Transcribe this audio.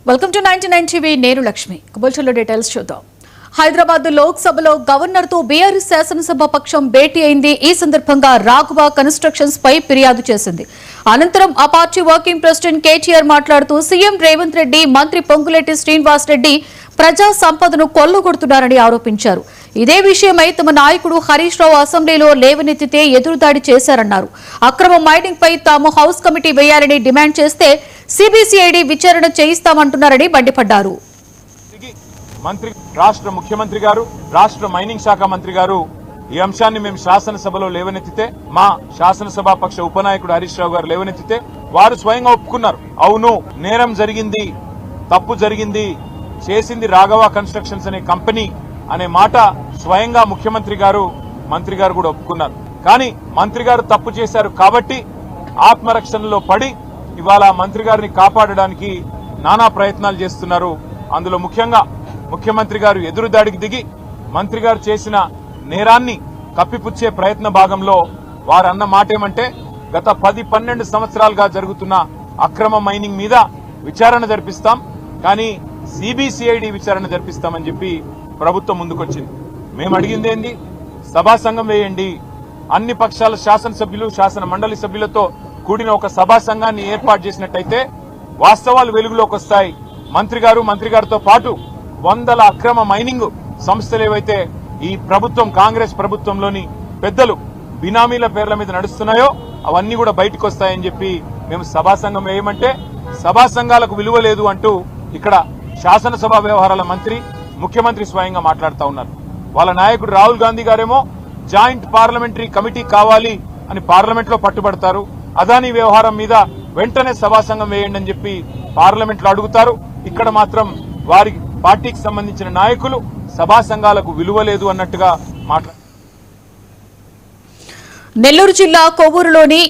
Welcome to 99 TV నేను లక్ష్మి. బులెటిన్లో details చూద్దాం. హైదరాబాద్ లోక్సభలో గవర్నర్ తో బీఆర్ఎస్ శాసనసభ పక్షం భేటీ అయింది. ఈ సందర్భంగా రాఘవ కన్స్ట్రక్షన్స్ పై ఫిర్యాదు చేసింది. అనంతరం ఆ పార్టీ వర్కింగ్ ప్రెసిడెంట్ కేటీఆర్ మాట్లాడుతూ సీఎం రేవంత్ రెడ్డి, మంత్రి పొంగులేటి శ్రీనివాస్ రెడ్డి ప్రజా సంపదను కొల్లగొడుతున్నారని ఆరోపించారు. ఇదే విషయమై తమ నాయకుడు హరీష్ రావు అసెంబ్లీలో లేవనెత్తితే ఎదురుదాడి చేశారన్నారు. అక్రమ మైనింగ్ పై తాము హౌస్ కమిటీ వేయాలని డిమాండ్ చేస్తే సిబిసిఐడి విచారణ చేయిస్తామంటున్నారని మండిపడ్డారు. మంత్రి, రాష్ట్ర ముఖ్యమంత్రి గారు, రాష్ట్ర మైనింగ్ శాఖ మంత్రి గారు ఈ అంశాన్ని మేము శాసనసభలో లేవనెత్తితే, మా శాసనసభ పక్ష ఉపనాయకుడు హరీష్ రావు గారు లేవనెత్తితే వారు స్వయంగా ఒప్పుకున్నారు. అవును, నేరం జరిగింది, తప్పు జరిగింది, చేసింది రాఘవ కన్స్ట్రక్షన్స్ అనే కంపెనీ అనే మాట స్వయంగా ముఖ్యమంత్రి గారు, మంత్రి గారు కూడా ఒప్పుకున్నారు. కానీ మంత్రి గారు తప్పు చేశారు కాబట్టి ఆత్మరక్షణలో పడి ఇవాళ మంత్రి గారిని కాపాడడానికి నానా ప్రయత్నాలు చేస్తున్నారు. అందులో ముఖ్యంగా ముఖ్యమంత్రి గారు ఎదురుదాడికి దిగి మంత్రి గారు చేసిన నేరాన్ని కప్పిపుచ్చే ప్రయత్న భాగంలో వారు అన్న మాట ఏమంటే, గత 10-12 సంవత్సరాలుగా జరుగుతున్న అక్రమ మైనింగ్ మీద విచారణ జరిపిస్తాం, కానీ సిబిసిఐడి విచారణ జరిపిస్తామని చెప్పి ప్రభుత్వం ముందుకొచ్చింది. మేము అడిగింది ఏంది? సభా సంఘం వేయండి, అన్ని పక్షాల శాసనసభ్యులు, శాసన మండలి సభ్యులతో కూడిన ఒక సభా సంఘాన్ని ఏర్పాటు చేసినట్టయితే వాస్తవాలు వెలుగులోకి వస్తాయి. మంత్రి గారితో పాటు వందల అక్రమ మైనింగ్ సంస్థలు ఏవైతే ఈ ప్రభుత్వం, కాంగ్రెస్ ప్రభుత్వంలోని పెద్దలు బినామీల పేర్ల మీద నడుస్తున్నాయో అవన్నీ కూడా బయటకు వస్తాయని చెప్పి మేము సభా సంఘం వేయమంటే, సభా సంఘాలకు విలువ లేదు అంటూ ఇక్కడ శాసనసభ వ్యవహారాల మంత్రి, ముఖ్యమంత్రి స్వయంగా మాట్లాడుతూ ఉన్నారు. వాళ్ళ నాయకుడు రాహుల్ గాంధీ గారేమో జాయింట్ పార్లమెంటరీ కమిటీ కావాలి అని పార్లమెంట్ లో పట్టుబడతారు. అదానీ వ్యవహారం మీద వెంటనే సభా సంఘం వేయండి అని చెప్పి పార్లమెంట్ లో అడుగుతారు. ఇక్కడ మాత్రం వారి పార్టీకి సంబంధించిన నాయకులు సభా సంఘాలకు విలువ లేదు అన్నట్టుగా మాట్లాడారు. నెల్లూరు జిల్లా కొవ్వూరులోని